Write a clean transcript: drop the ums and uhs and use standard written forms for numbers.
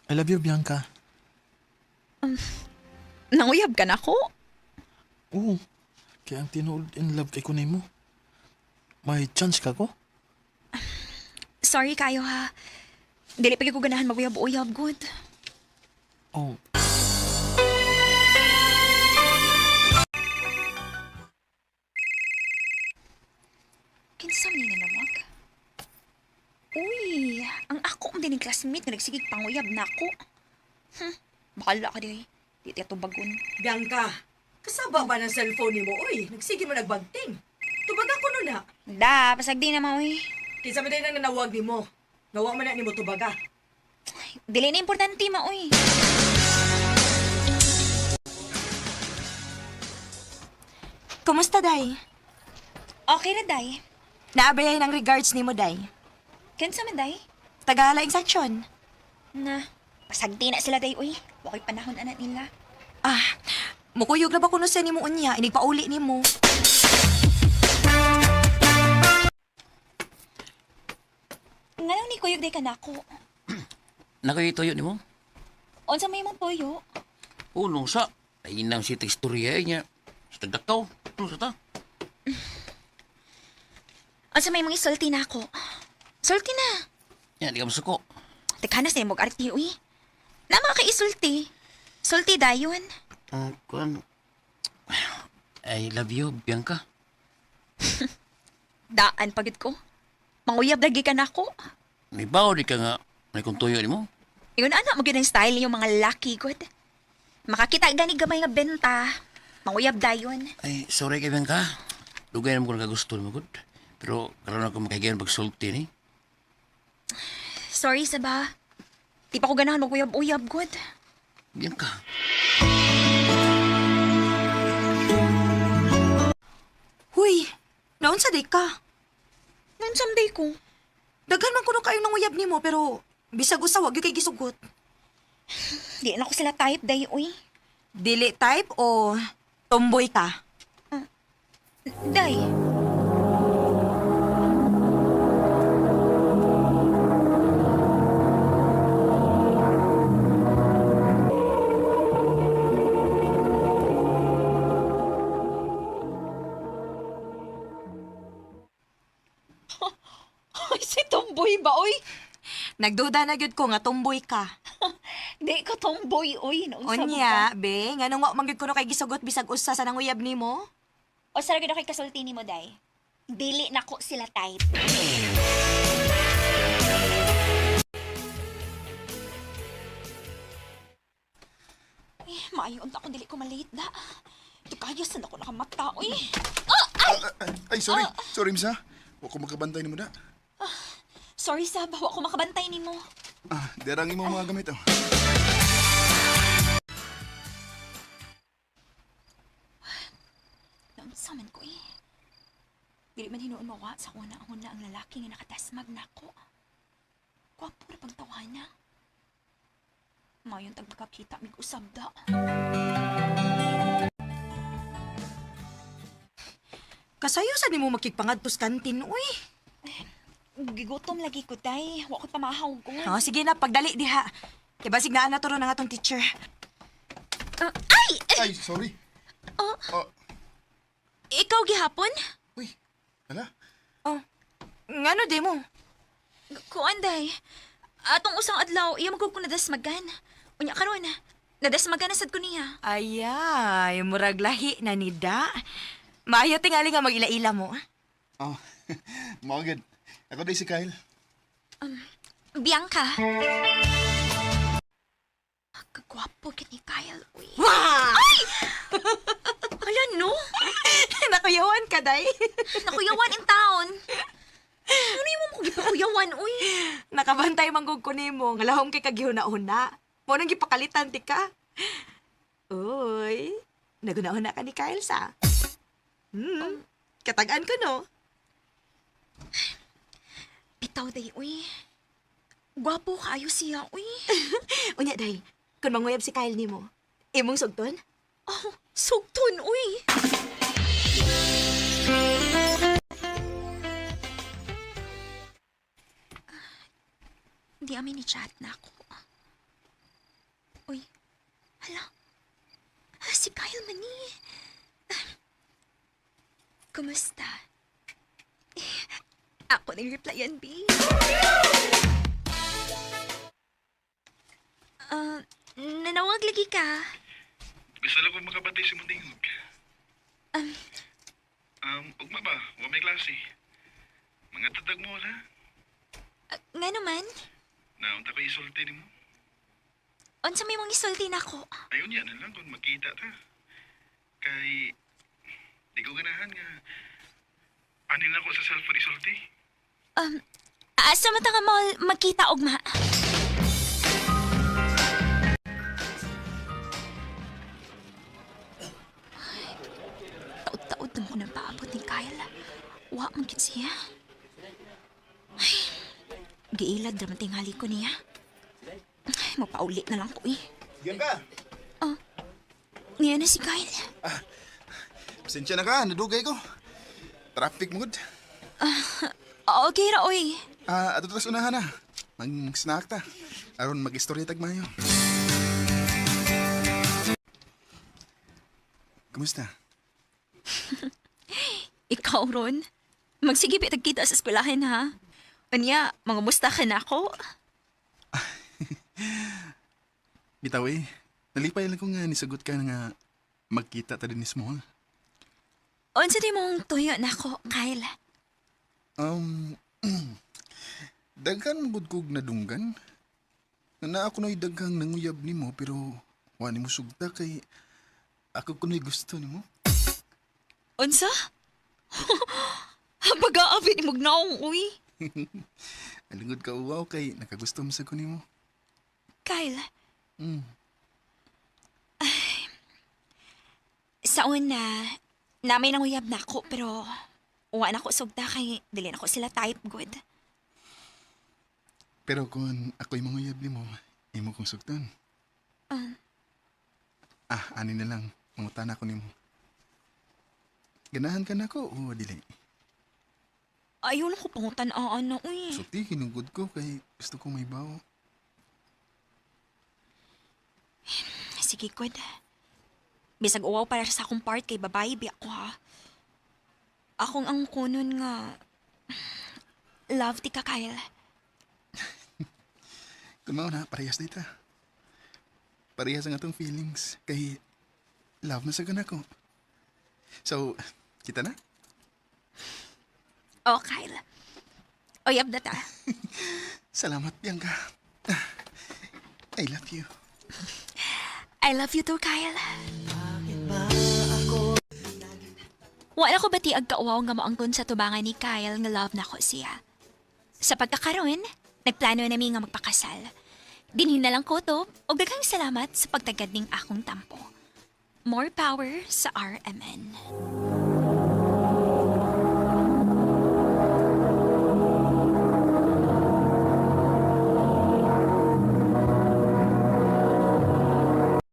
I love you, Bianca. Nanguyab ka na ko? Oo. Kaya ang tinuod in love kay kunay mo. May chance ka ko? Sorry kayo ha. Dili pa ko ganahan maguyab-uyab, good. Oh, Kinsam ni na namag? Uy, ang ako ang dining classmate nga nagsigig panguyab na ako. Bahala ka di. Di tiya bagun. Bianca, kasaba ba ng cellphone ni mo? Uy, nagsige mo nagbagting. Tubag ako nun na. Da, pasagdi na mo uy. Kinsa man din ang nanawag ni mo. Nawa man na ni mo tubaga. Dili na importante ma uy. Kumusta, Day? Okay na day. Naabayahin ang regards ni mo, Day. Kinsa man day? Tagalaing saksyon. Na, pasagdi na sila day uy. Wakay panahon anak nila. Mukuyog na ba kuno sa ni mo unya? Inigpauli ni mo. Ngayon ni kuyog day ka nako. Nakoy tuyo ni mo? Unsa may mong tuyo? Unong sa. Nainang si teksturya niya. Sa tagdakaw. Ano sa ta? Unsa may mga isulti na ako? Sulti na. Yan, di ka masuko. Tekanas na yung mag-arti, uy. Na mga kaisulti. Sulti dayon. Kuan. I love you, Bianca. Daan pagit ko. Manguyab lagi ka na ako. May bao di ka nga. May kung tuyo ni mo. Yun anak, magyun ang style yung mga laki, good. Makakita gani gamay nga benta. Manguyab dayon. Ay, sorry kay Bianca. Lugay naman ko nakagusto mo, good. Pero karoon ako makahigayon pag-sulti ni. Sorry, Saba. Di pa ko ganahan mag-uyab-uyab, good. Bianca. Huy, naon sa day ka? Nang someday ko. Daghan man kuno kayo nang uyab ni mo, pero bisag usa wag gyud kay gisugot. Di na ko sila type, day, uy. Dili type o tomboy ka? Day. Ay, si tomboy ba, uy? Nagduda na gyud ko nga tomboy ka. Di ka tomboy, uy. Naunsa mo Unya, ka? be, ngano nga man gyud kuno kay gisugot bisag usa sa nang uyab nimo? O sarag na kay kasulti ni mo, day. Dili na ko sila type. Maayon ta kung dili ko malate da. Tukayas na ako nakamata, uy. Ay, sorry. Sorry, Misa. Huwag ko makabantay ni mo na. Sorry, Sab. Wa ko makabantay ni mo. Derangin mo mga gamit, oh. Naunsaman ko, eh. Dili man hinuon mawa sa una-una ang lalaki nga nakatasmag na ako. Kwapo na pagtawa niya. Mayon tag makakita mig usab da. Kasayo sa nimo makigpangadtos kantin, uy. Gigutom lagi ko, day. Wa ko pamahaw ko. Oh, sige na, pagdali diha. Kay basig na ana turo na nga tong teacher. Ay! Ay, sorry. Ikaw gihapon? Uy, hala. Oh, ngano di mo? Kuan, day. Atong usang adlaw, iya magkog ko nadasmagan. Unya karon, nadasmagan na sad ko niya. Ayay, murag lahi na ni Da. Maayo tingali nga mag-ila-ila mo. Oh, mga good. Ako day si Kyle. Bianca. Kagwapo ka ni Kyle, uy. Wow! Hala, no? Nakuyawan ka, day. Nakuyawan in town. Ano yung mo gipakuyawan, uy? Nakabantay manggug ko nimo, nga lahom kay kagihuna-una. Mo nang gipakalitan ti ka. Uy, naguna-una ka ni Kyle sa. Katagaan ko, no? Bitaw, day, uy. Gwapo kaayo siya, uy. Unya, day, kung manguyab si Kyle nimo, imong sugton? Oh, sugton, uy. Di amin ni chat na ako. Uy, hala. Si Kyle man ni. Kumusta? Ako nang replyan, B. Nanawag lagi ka. Gusto lang ko makabatay si Mundingog. Ugma ba? Wa may klase. Mga tatag mo, ha? Nga naman, Naunta ko isulti ni mo. unsa may mong isulti na ko. Ayun yan na lang kung makita ta. Kay, di ko ganahan nga. Anin ako sa cellphone isulti. Asa man ta nga mall magkita ugma? Taod-taod na mo nang paabot ni Kyle. Wa man gid siya. Ay, giilad raman tingali ko niya. Ay, mapaulit na lang ko eh. Diyan ka. Ngayon na si Kyle. Pasensya na ka, nadugay ko. Traffic mo, good. Okay ra, oy. Ato tas unahan na. Mag-snack ta. Aron mag-istorya tagmayo. Kumusta? Ikaw, Ron. Magsigipit kita sa eskwelahan, ha? Anya, mangumusta ka na ako? Bitaw eh. Nalipay lang ko nga nisugot ka na nga magkita ta din ni Small. Unsa di mong tuyo na ako, Kyle? Daghan mo gud kog nadunggan. Na ako no'y daghang nanguyab nimo pero wani mo sugta kay ako kuno'y gusto nimo. Unsa? Pag-aabit ni Magnaong, uy. Alingod ka uwaw kay nakagusto mo sa ko nimo. Kyle, Mm. sa una, namay nanguyab na ako, pero uwa na ko sugda kay dili na ko sila type good. Pero kung ako'y manguyab nimo, imo kong sugtan. Ani na lang, mangutan ako nimo. Ganahan ka na ko o dili? Ayaw na ko pangutan-aan na, uy. Suti, kinugod ko kay gusto ko may bawo. Sige, good. Bisag uwaw para sa akong part kay babae, bi ako, ha? Akong ang kunon nga... Love ti ka, Kyle. Kung mao na, parehas dito. Parehas ang atong feelings. Kay love na sa ko. So, kita na? Oh, Kyle. Oyab na ta. Salamat, Bianca. I love you. I love you too, Kyle. Wala ko batiag kauwaw nga maangkon sa tubangan ni Kyle nga love na ko siya. Sa pagkakaroon, nagplano nami nga magpakasal. Dinhin na lang ko to, o daghang salamat sa pagtagad ning akong tampo. More power sa RMN.